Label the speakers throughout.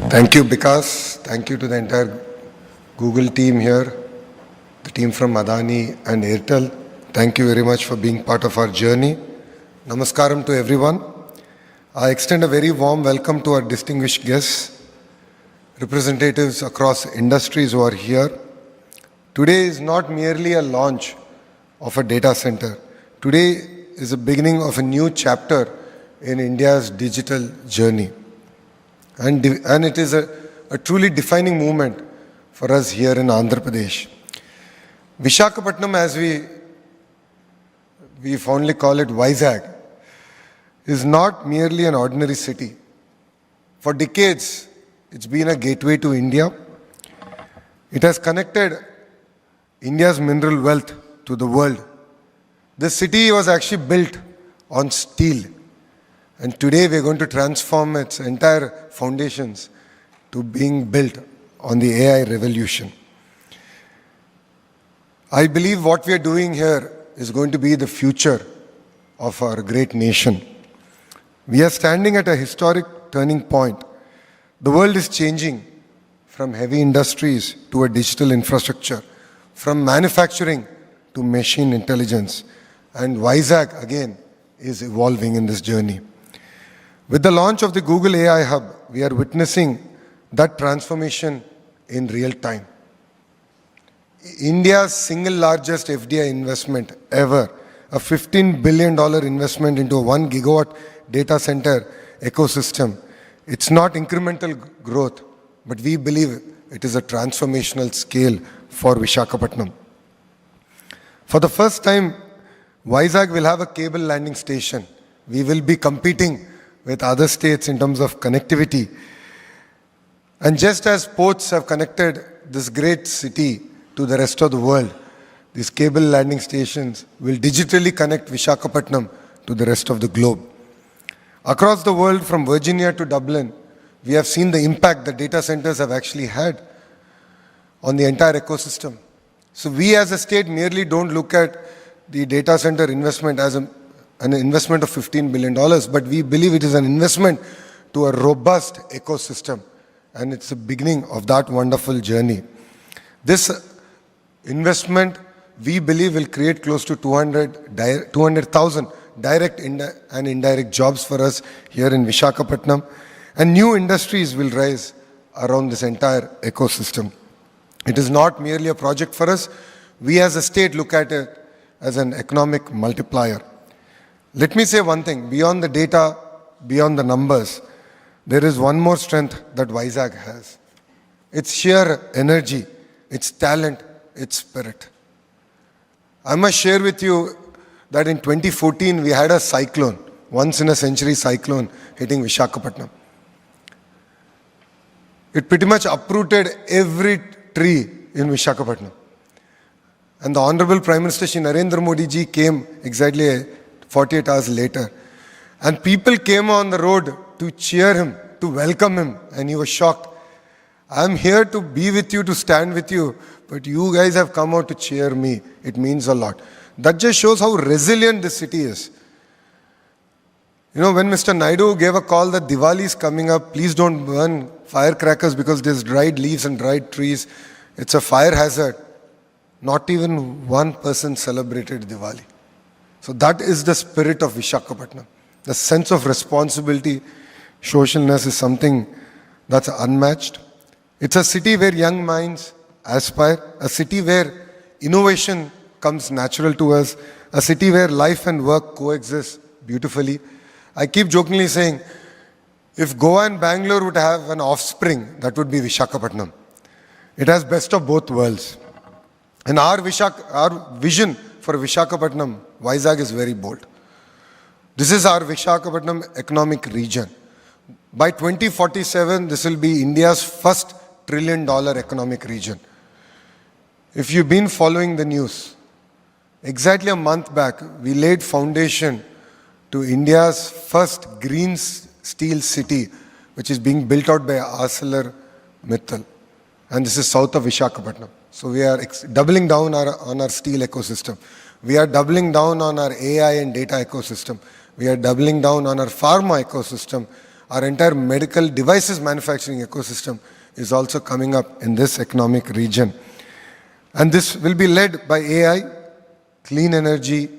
Speaker 1: Thank you, Vikas. Thank you to the entire Google team here, the team from Adani and Airtel. Thank you very much for being part of our journey. Namaskaram to everyone. I extend a very warm welcome to our distinguished guests, representatives across industries who are here. Today is not merely a launch of a data center. Today is the beginning of a new chapter in India's digital journey. And it is a truly defining moment for us here in Andhra Pradesh. Visakhapatnam, as we fondly call it Vizag, is not merely an ordinary city. For decades, it's been a gateway to India. It has connected India's mineral wealth to the world. This city was actually built on steel. And today we are going to transform its entire foundations to being built on the AI revolution. I believe what we are doing here is going to be the future of our great nation. We are standing at a historic turning point. The world is changing from heavy industries to a digital infrastructure, from manufacturing to machine intelligence. And Vizag, again, is evolving in this journey. With the launch of the Google AI Hub, we are witnessing that transformation in real time. India's single largest FDI investment ever, a $15 billion investment into a 1 gigawatt data center ecosystem. It's not incremental growth, but we believe it is a transformational scale for Visakhapatnam. For the first time, Vizag will have a cable landing station. We will be competing with other states in terms of connectivity. And just as ports have connected this great city to the rest of the world, these cable landing stations will digitally connect Visakhapatnam to the rest of the globe. Across the world, from Virginia to Dublin, we have seen the impact that data centers have actually had on the entire ecosystem. So we as a state merely don't look at the data center investment as an investment of $15 billion, but we believe it is an investment to a robust ecosystem, and it's the beginning of that wonderful journey. This investment, we believe, will create close to 200,000 direct and indirect jobs for us here in Visakhapatnam, and new industries will rise around this entire ecosystem. It is not merely a project for us. We as a state look at it as an economic multiplier. Let me say one thing, beyond the data, beyond the numbers, there is one more strength that Vizag has. Its sheer energy, its talent, its spirit. I must share with you that in 2014, we had a cyclone, once in a century cyclone hitting Visakhapatnam. It pretty much uprooted every tree in Visakhapatnam. And the Honorable Prime Minister Shri Narendra Modi ji came exactly 48 hours later. And people came on the road to cheer him, to welcome him, and he was shocked. I'm here to be with you, to stand with you, but you guys have come out to cheer me. It means a lot. That just shows how resilient this city is. You know, when Mr. Naidu gave a call that Diwali is coming up, please don't burn firecrackers because there's dried leaves and dried trees. It's a fire hazard. Not even one person celebrated Diwali. So that is the spirit of Visakhapatnam. The sense of responsibility, socialness is something that's unmatched. It's a city where young minds aspire, a city where innovation comes natural to us, a city where life and work coexist beautifully. I keep jokingly saying, if Goa and Bangalore would have an offspring, that would be Visakhapatnam. It has best of both worlds. And our vision for Visakhapatnam, Vizag, is very bold. This is our Visakhapatnam economic region. By 2047, this will be India's first $1 trillion economic region. If you've been following the news, exactly a month back, we laid foundation to India's first green steel city, which is being built out by ArcelorMittal. And this is south of Visakhapatnam. So we are doubling down on our steel ecosystem. We are doubling down on our AI and data ecosystem. We are doubling down on our pharma ecosystem, Our entire medical devices manufacturing ecosystem is also coming up in this economic region. And this will be led by AI, clean energy,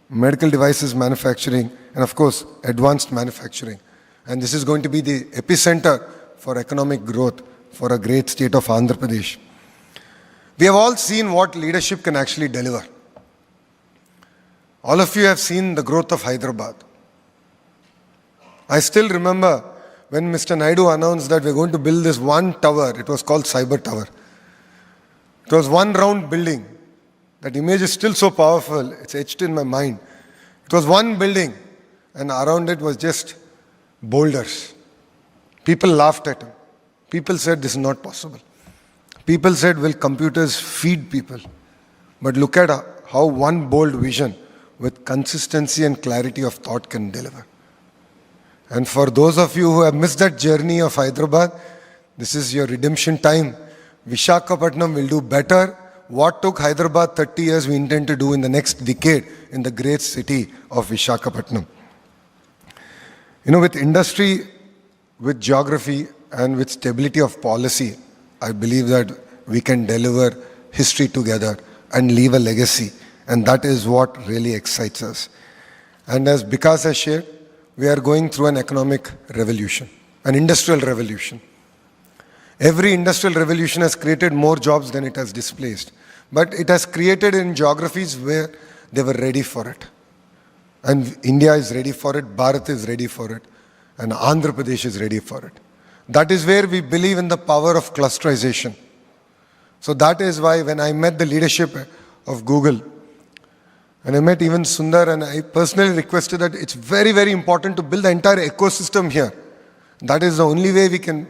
Speaker 1: medical devices manufacturing, and of course, advanced manufacturing. And this is going to be the epicenter for economic growth for a great state of Andhra Pradesh. We have all seen what leadership can actually deliver. All of you have seen the growth of Hyderabad. I still remember when Mr. Naidu announced that we're going to build this one tower. It was called Cyber Tower. It was one round building. That image is still so powerful. It's etched in my mind. It was one building, and around it was just boulders. People laughed at him. People said this is not possible. People said, will computers feed people? But look at how one bold vision with consistency and clarity of thought can deliver. And for those of you who have missed that journey of Hyderabad, this is your redemption time. Visakhapatnam will do better. What took Hyderabad 30 years, we intend to do in the next decade in the great city of Visakhapatnam. With industry, with geography, and with stability of policy, I believe that we can deliver history together and leave a legacy. And that is what really excites us. And as Vikas has shared, we are going through an economic revolution, an industrial revolution. Every industrial revolution has created more jobs than it has displaced. But it has created in geographies where they were ready for it. And India is ready for it, Bharat is ready for it, and Andhra Pradesh is ready for it. That is where we believe in the power of clusterization. So that is why when I met the leadership of Google, and I met even Sundar, and I personally requested that it's very, very important to build the entire ecosystem here. That is the only way we can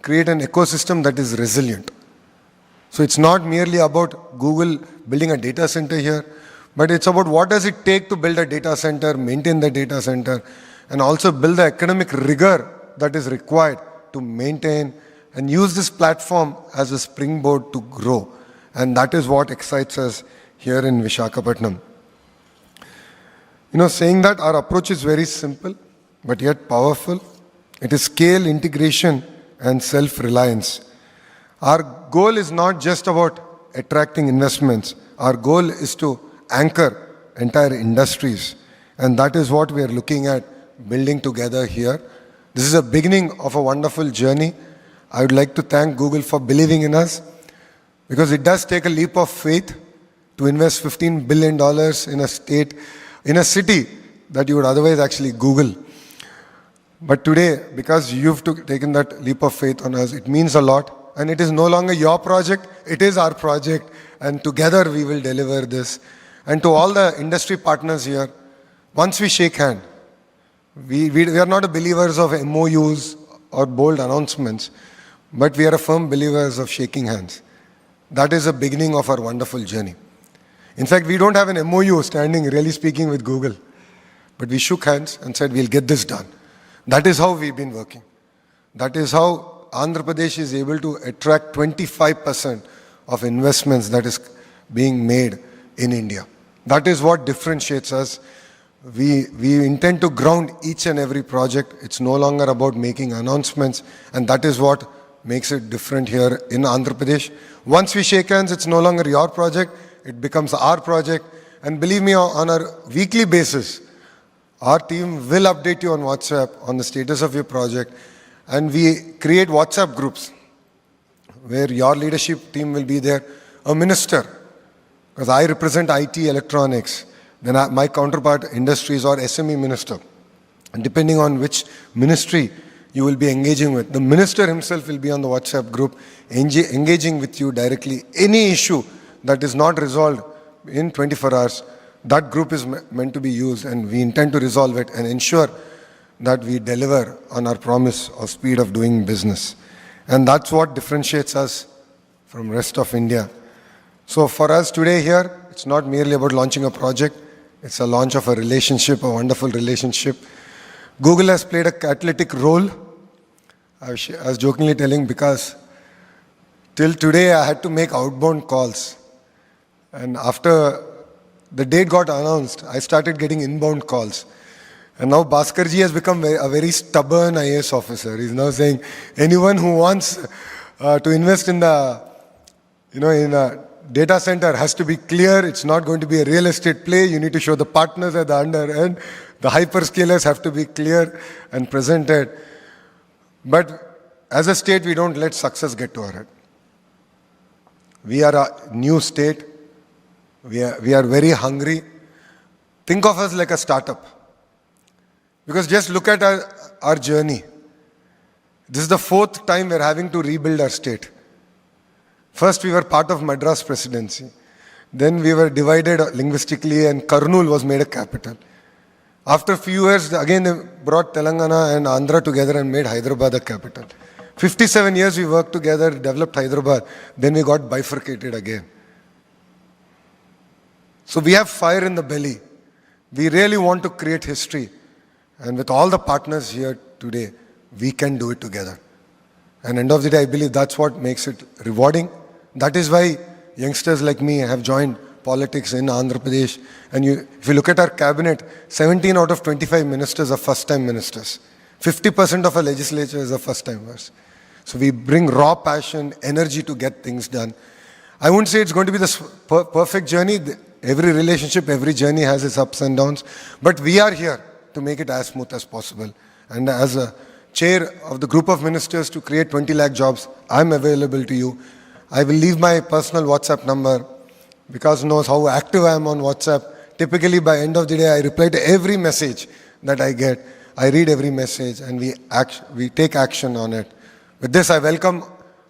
Speaker 1: create an ecosystem that is resilient. So it's not merely about Google building a data center here, but it's about what does it take to build a data center, maintain the data center, and also build the academic rigor that is required to maintain and use this platform as a springboard to grow. And that is what excites us here in Visakhapatnam. Saying that our approach is very simple, but yet powerful. It is scale, integration, and self-reliance. Our goal is not just about attracting investments. Our goal is to anchor entire industries. And that is what we are looking at building together here. This is a beginning of a wonderful journey. I would like to thank Google for believing in us, because it does take a leap of faith to invest $15 billion in a city that you would otherwise actually Google. But today, because you've taken that leap of faith on us, it means a lot. And it is no longer your project, it is our project. And together we will deliver this. And to all the industry partners here, once we shake hands, we are not believers of MOUs or bold announcements, but we are firm believers of shaking hands. That is the beginning of our wonderful journey. In fact, we don't have an MOU standing, really speaking, with Google. But we shook hands and said, we'll get this done. That is how we've been working. That is how Andhra Pradesh is able to attract 25% of investments that is being made in India. That is what differentiates us. We intend to ground each and every project. It's no longer about making announcements, and that is what makes it different here in Andhra Pradesh. Once we shake hands, it's no longer your project, it becomes our project. And believe me, on a weekly basis, our team will update you on WhatsApp on the status of your project. And we create WhatsApp groups where your leadership team will be there. A minister, because I represent IT electronics, then my counterpart industries or SME minister. And depending on which ministry you will be engaging with, the minister himself will be on the WhatsApp group, engaging with you directly. Any issue that is not resolved in 24 hours, that group is meant to be used, and we intend to resolve it and ensure that we deliver on our promise of speed of doing business. And that's what differentiates us from rest of India. So for us today here, it's not merely about launching a project, it's a launch of a relationship, a wonderful relationship. Google has played a catalytic role. I was jokingly telling, because till today I had to make outbound calls. And after the date got announced, I started getting inbound calls. And now Bhaskarji has become a very stubborn IAS officer. He's now saying anyone who wants to invest in the, in a data center has to be clear. It's not going to be a real estate play. You need to show the partners at the under end. The hyperscalers have to be clear and presented. But as a state, we don't let success get to our head. We are a new state. We are very hungry. Think of us like a startup. Because just look at our journey. This is the fourth time we're having to rebuild our state. First, we were part of Madras presidency. Then we were divided linguistically and Kurnool was made a capital. After a few years, again they brought Telangana and Andhra together and made Hyderabad a capital. 57 years we worked together, developed Hyderabad. Then we got bifurcated again. So we have fire in the belly. We really want to create history. And with all the partners here today, we can do it together. And end of the day, I believe that's what makes it rewarding. That is why youngsters like me have joined politics in Andhra Pradesh. And if you look at our cabinet, 17 out of 25 ministers are first-time ministers. 50% of our legislature is a first-timers. So we bring raw passion, energy to get things done. I wouldn't say it's going to be the perfect journey. Every relationship, every journey has its ups and downs. But we are here to make it as smooth as possible. And as a chair of the group of ministers to create 20 lakh jobs, I'm available to you. I will leave my personal WhatsApp number. Vikas knows how active I am on WhatsApp. Typically by end of the day, I reply to every message that I get. I read every message and we take action on it. With this, I welcome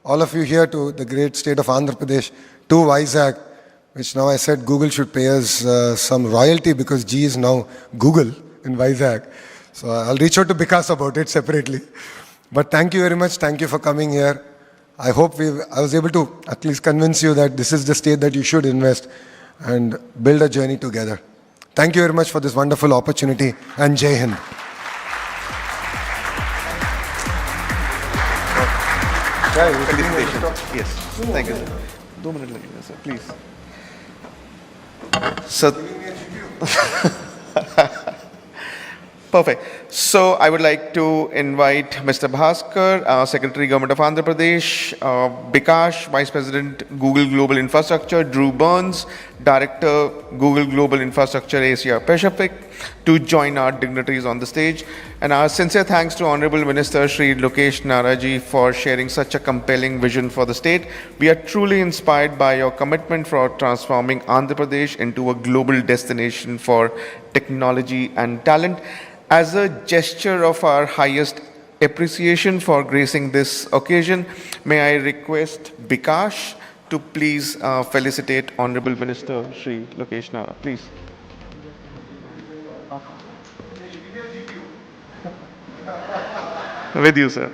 Speaker 1: all of you here to the great state of Andhra Pradesh, to Vizag, which now I said Google should pay us some royalty because G is now Google in Vizag. So I'll reach out to Vikas about it separately. But thank you very much. Thank you for coming here. I hope I was able to at least convince you that this is the state that you should invest and build a journey together. Thank you very much for this wonderful opportunity, and Jai Hind.
Speaker 2: Felicitations. Yes. Thank you, sir. 2 minutes लगेगा, sir. Please. So, perfect. So I would like to invite Mr. Bhaskar, Secretary Government of Andhra Pradesh, Bikash, Vice President Google Global Infrastructure, Drew Burns, Director Google Global Infrastructure Asia Pacific, to join our dignitaries on the stage. And our sincere thanks to Honorable Minister Shri Lokesh Naraji for sharing such a compelling vision for the state. We are truly inspired by your commitment for transforming Andhra Pradesh into a global destination for technology and talent. As a gesture of our highest appreciation for gracing this occasion, may I request Bikash to please felicitate Honorable Minister Shri Lokesh Nara. Please. With you, sir.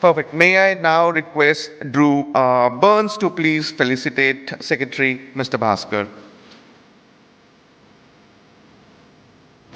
Speaker 2: Perfect. May I now request Drew Burns to please felicitate Secretary Mr. Bhaskar.